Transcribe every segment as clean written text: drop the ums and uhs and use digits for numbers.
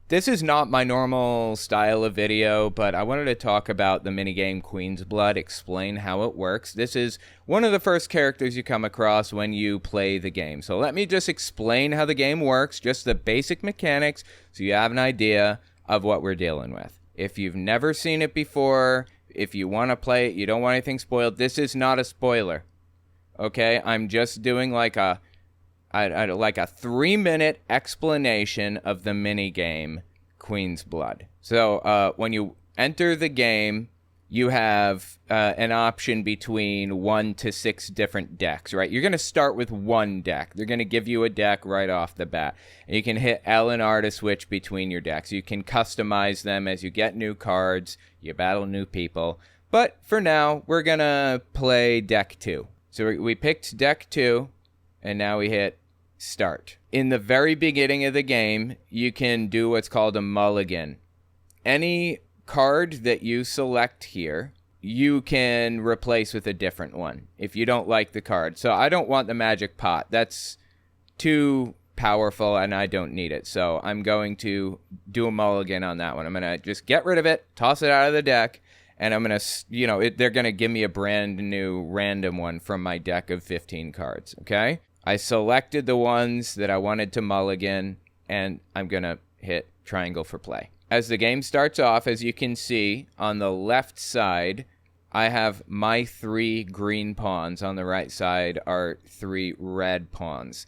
This is not my normal style of video, but I wanted to talk about the minigame Queen's Blood, explain how it works. This is one of the first characters you come across when you play the game. So let me just explain how the game works, just the basic mechanics, so you have an idea of what we're dealing with. If you've never seen it before, if you want to play it, you don't want anything spoiled, this is not a spoiler. Okay, I'm just doing like a 3-minute explanation of the minigame Queen's Blood. So when you enter the game, you have an option between 1 to 6 different decks, right? You're going to start with one deck. They're going to give you a deck right off the bat. And you can hit L and R to switch between your decks. You can customize them as you get new cards, you battle new people. But for now, we're going to play deck 2. So we picked deck 2, and now we hit start. In the very beginning of the game, you can do what's called a mulligan. Any card that you select here, you can replace with a different one if you don't like the card. So I don't want the magic pot. That's too powerful and I don't need it. So I'm going to do a mulligan on that one. I'm going to just get rid of it, toss it out of the deck, and I'm going to, they're going to give me a brand new random one from my deck of 15 cards, okay? I selected the ones that I wanted to mulligan, and I'm going to hit triangle for play. As the game starts off, as you can see, on the left side, I have my 3 green pawns. On the right side are 3 red pawns.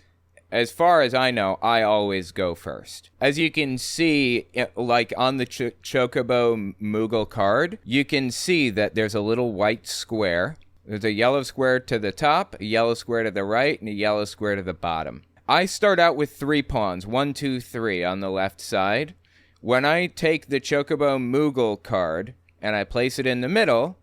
As far as I know, I always go first. As you can see, like on the Chocobo Moogle card, you can see that there's a little white square. There's a yellow square to the top, a yellow square to the right, and a yellow square to the bottom. I start out with 3 pawns, 1, 2, 3 on the left side. When I take the Chocobo Moogle card and I place it in the middle,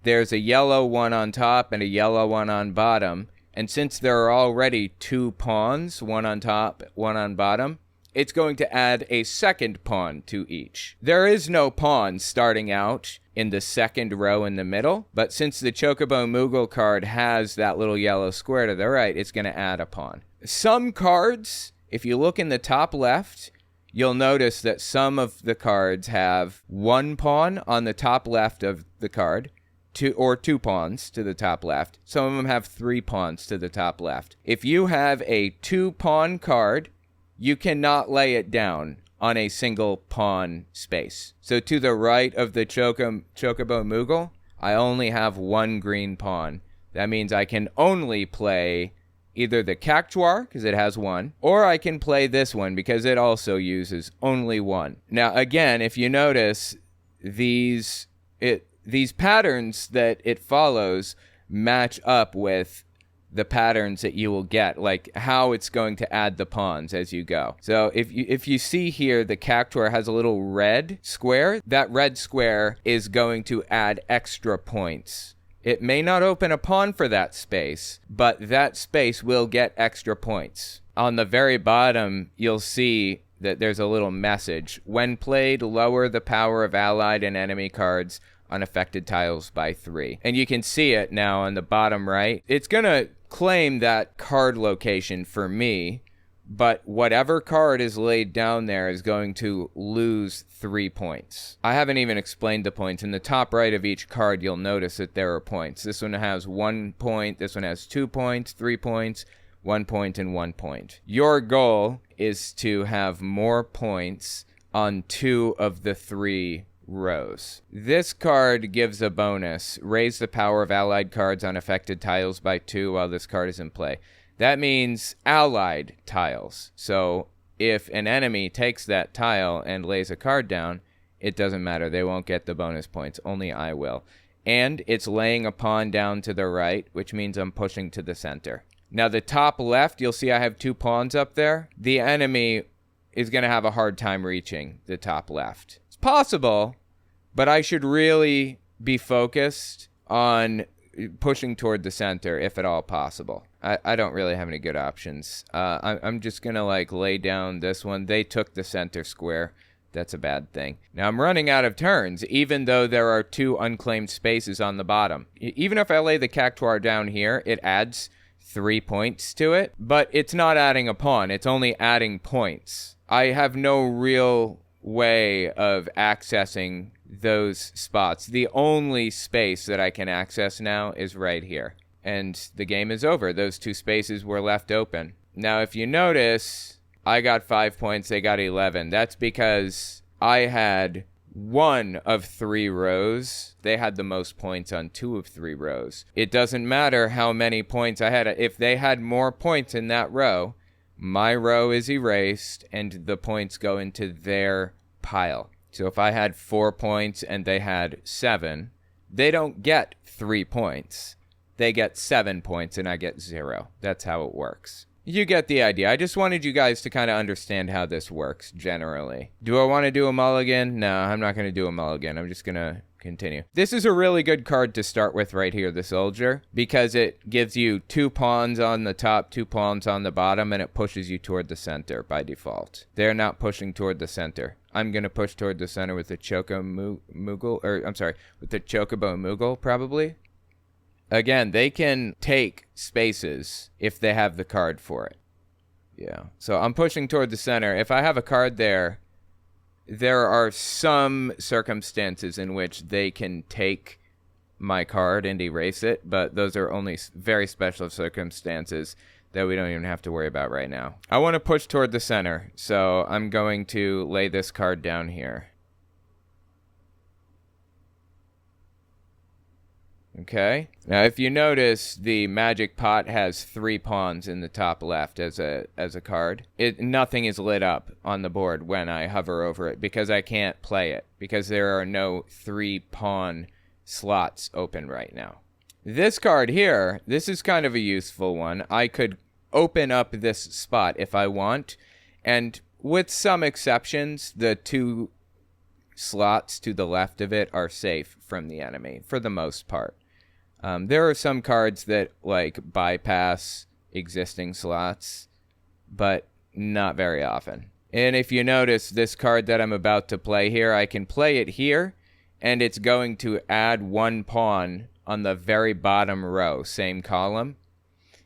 there's a yellow one on top and a yellow one on bottom. And since there are already 2 pawns, one on top, one on bottom, it's going to add a second pawn to each. There is no pawn starting out in the second row in the middle, but since the Chocobo Moogle card has that little yellow square to the right, it's going to add a pawn. Some cards, if you look in the top left, you'll notice that some of the cards have 1 pawn on the top left of the card, 2 pawns to the top left. Some of them have 3 pawns to the top left. If you have a 2-pawn card, you cannot lay it down on a single pawn space. So to the right of the Chocobo Moogle, I only have 1 green pawn. That means I can only play either the Cactuar, because it has 1, or I can play this one, because it also uses only 1. Now, again, if you notice, these patterns that it follows match up with the patterns that you will get, like how it's going to add the pawns as you go. So if you see here, the Cactuar has a little red square. That red square is going to add extra points. It may not open a pawn for that space, but that space will get extra points. On the very bottom, you'll see that there's a little message. When played, lower the power of allied and enemy cards on affected tiles by 3. And you can see it now on the bottom right. It's going to claim that card location for me, but whatever card is laid down there is going to lose 3 points. I haven't even explained the points. In the top right of each card, you'll notice that there are points. This one has 1 point, this one has 2 points, 3 points, 1 point, and 1 point. Your goal is to have more points on 2 of the 3 rows. This card gives a bonus. Raise the power of allied cards on affected tiles by 2 while this card is in play. That means allied tiles. So if an enemy takes that tile and lays a card down, it doesn't matter. They won't get the bonus points. Only I will. And it's laying a pawn down to the right, which means I'm pushing to the center. Now the top left, you'll see I have 2 pawns up there. The enemy is going to have a hard time reaching the top left. It's possible, but I should really be focused on pushing toward the center, if at all possible. I don't really have any good options. I'm just going to lay down this one. They took the center square. That's a bad thing. Now I'm running out of turns, even though there are 2 unclaimed spaces on the bottom. Even if I lay the Cactuar down here, it adds 3 points to it, but it's not adding a pawn. It's only adding points. I have no real way of accessing those spots. The only space that I can access now is right here. And the game is over. Those 2 spaces were left open. Now, if you notice, I got 5 points, they got 11. That's because I had 1 of 3 rows. They had the most points on 2 of 3 rows. It doesn't matter how many points I had. If they had more points in that row, my row is erased and the points go into their pile. So if I had 4 points and they had 7, they don't get 3 points. They get 7 points and I get 0. That's how it works. You get the idea. I just wanted you guys to kind of understand how this works generally. Do I want to do a mulligan? No, I'm not going to do a mulligan. I'm just going to continue. This is a really good card to start with right here, the soldier, because it gives you 2 pawns on the top, 2 pawns on the bottom, and it pushes you toward the center by default. They're not pushing toward the center. I'm going to push toward the center with the Chocobo Moogle, probably. Again, they can take spaces if they have the card for it. Yeah. So I'm pushing toward the center. If I have a card there, there are some circumstances in which they can take my card and erase it, but those are only very special circumstances that we don't even have to worry about right now. I want to push toward the center, so I'm going to lay this card down here. Okay. Now, if you notice, the magic pot has 3 pawns in the top left as a card. Nothing is lit up on the board when I hover over it because I can't play it because there are no 3 pawn slots open right now. This card here, this is kind of a useful one. I could open up this spot if I want, and with some exceptions, the 2 slots to the left of it are safe from the enemy for the most part. There are some cards that like bypass existing slots, but not very often. And if you notice this card that I'm about to play here, I can play it here, and it's going to add 1 pawn on the very bottom row, same column.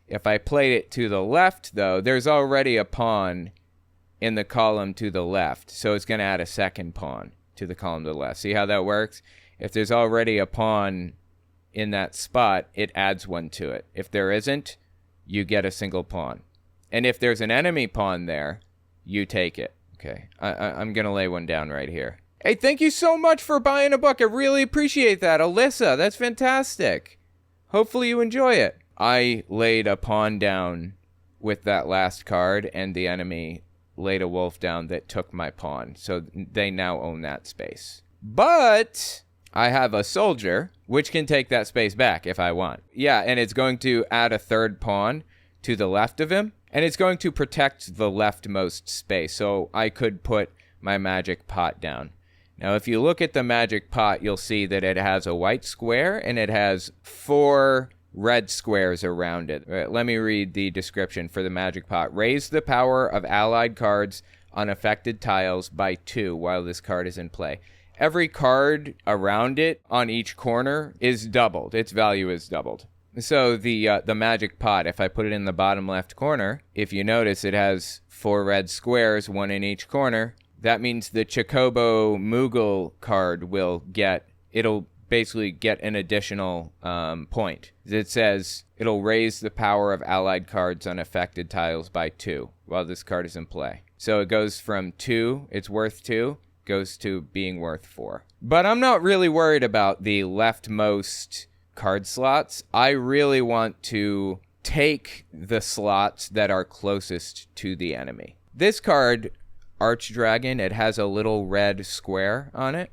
If I played it to the left, though, there's already a pawn in the column to the left, so it's going to add a 2nd pawn to the column to the left. See how that works? If there's already a pawn in that spot, it adds 1 to it. If there isn't, you get a single pawn. And if there's an enemy pawn there, you take it. Okay, I'm going to lay one down right here. Hey, thank you so much for buying a book. I really appreciate that. Alyssa, that's fantastic. Hopefully you enjoy it. I laid a pawn down with that last card, and the enemy laid a wolf down that took my pawn. So they now own that space. But I have a soldier, which can take that space back if I want. Yeah, and it's going to add a 3rd pawn to the left of him, and it's going to protect the leftmost space, so I could put my magic pot down. Now, if you look at the magic pot, you'll see that it has a white square, and it has 4 red squares around it. Let me read the description for the magic pot. Raise the power of allied cards on affected tiles by 2 while this card is in play. Every card around it on each corner is doubled. Its value is doubled. So the magic pot, if I put it in the bottom left corner, if you notice it has 4 red squares, 1 in each corner. That means the Chocobo Moogle card it'll basically get an additional point. It says it'll raise the power of allied cards on affected tiles by 2 while this card is in play. So it goes from 2, it's worth 2, goes to being worth 4. But I'm not really worried about the leftmost card slots. I really want to take the slots that are closest to the enemy. This card, Archdragon, it has a little red square on it.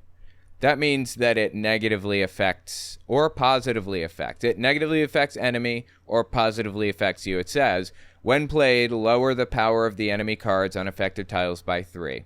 That means that it negatively affects or positively affects. It negatively affects enemy or positively affects you. It says, when played, lower the power of the enemy cards on affected tiles by 3.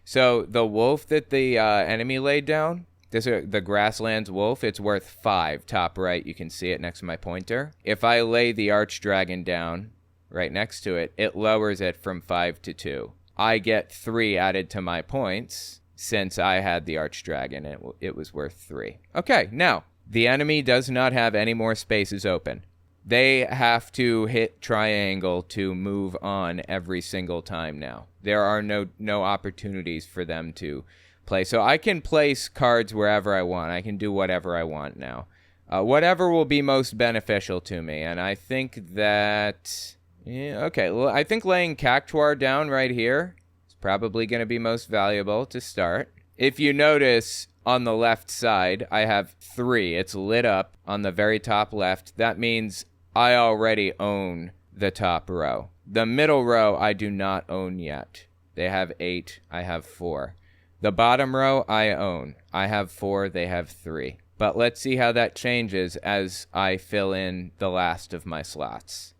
So the wolf that the enemy laid down, the grasslands wolf, it's worth 5. Top right, you can see it next to my pointer. If I lay the Archdragon down right next to it, it lowers it from 5 to 2. I get 3 added to my points since I had the Archdragon. It was worth 3. Okay, now, the enemy does not have any more spaces open. They have to hit triangle to move on every single time now. There are no opportunities for them to play. So I can place cards wherever I want. I can do whatever I want now. Whatever will be most beneficial to me. And I think that... Yeah, okay, well, I think laying Cactuar down right here is probably going to be most valuable to start. If you notice, on the left side, I have 3. It's lit up on the very top left. That means I already own the top row. The middle row, I do not own yet. They have 8. I have 4. The bottom row, I own. I have 4. They have 3. But let's see how that changes as I fill in the last of my slots.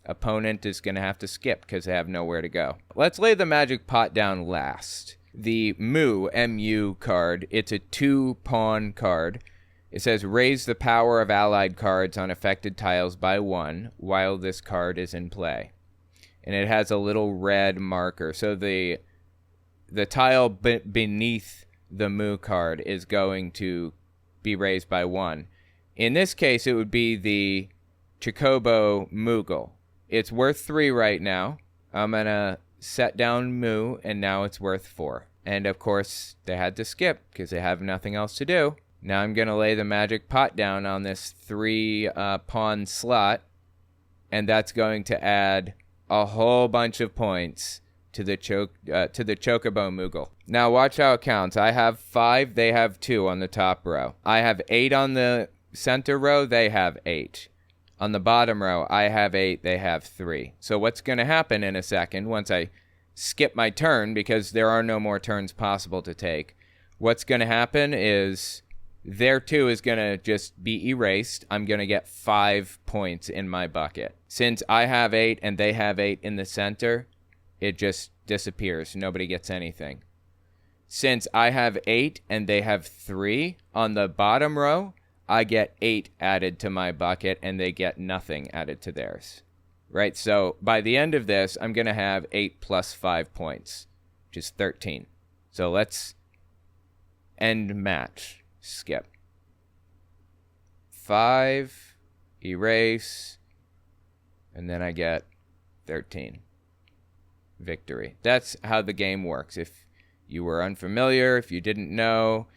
Opponent is going to have to skip because they have nowhere to go. Let's lay the magic pot down last. The MU card, it's a 2-pawn card. It says raise the power of allied cards on affected tiles by 1 while this card is in play. And it has a little red marker. So the tile beneath the Mu card is going to be raised by 1. In this case, it would be the Chocobo Moogle. It's worth 3 right now. I'm going to set down Mu, and now it's worth 4. And, of course, they had to skip because they have nothing else to do. Now I'm going to lay the magic pot down on this 3-pawn slot, and that's going to add a whole bunch of points to the Chocobo Moogle. Now watch how it counts. I have 5, they have 2 on the top row. I have 8 on the center row, they have 8. On the bottom row, I have 8, they have 3. So what's going to happen in a second, once I skip my turn, because there are no more turns possible to take, what's going to happen is their 2 is going to just be erased. I'm going to get 5 points in my bucket. Since I have 8 and they have 8 in the center, it just disappears. Nobody gets anything. Since I have 8 and they have 3 on the bottom row, I get 8 added to my bucket, and they get nothing added to theirs. Right? So by the end of this, I'm going to have 8 plus 5 points, which is 13. So let's end match. Skip. 5, erase, and then I get 13. Victory. That's how the game works. If you were unfamiliar, if you didn't know,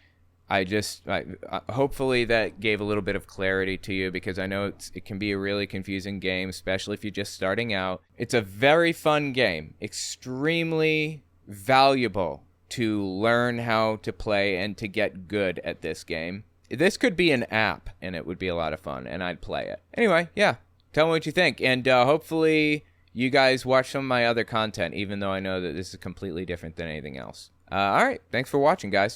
hopefully that gave a little bit of clarity to you, because I know it can be a really confusing game, especially if you're just starting out. It's a very fun game, extremely valuable to learn how to play and to get good at this game. This could be an app, and it would be a lot of fun, and I'd play it. Anyway, yeah, tell me what you think, and hopefully you guys watch some of my other content, even though I know that this is completely different than anything else. All right, thanks for watching, guys.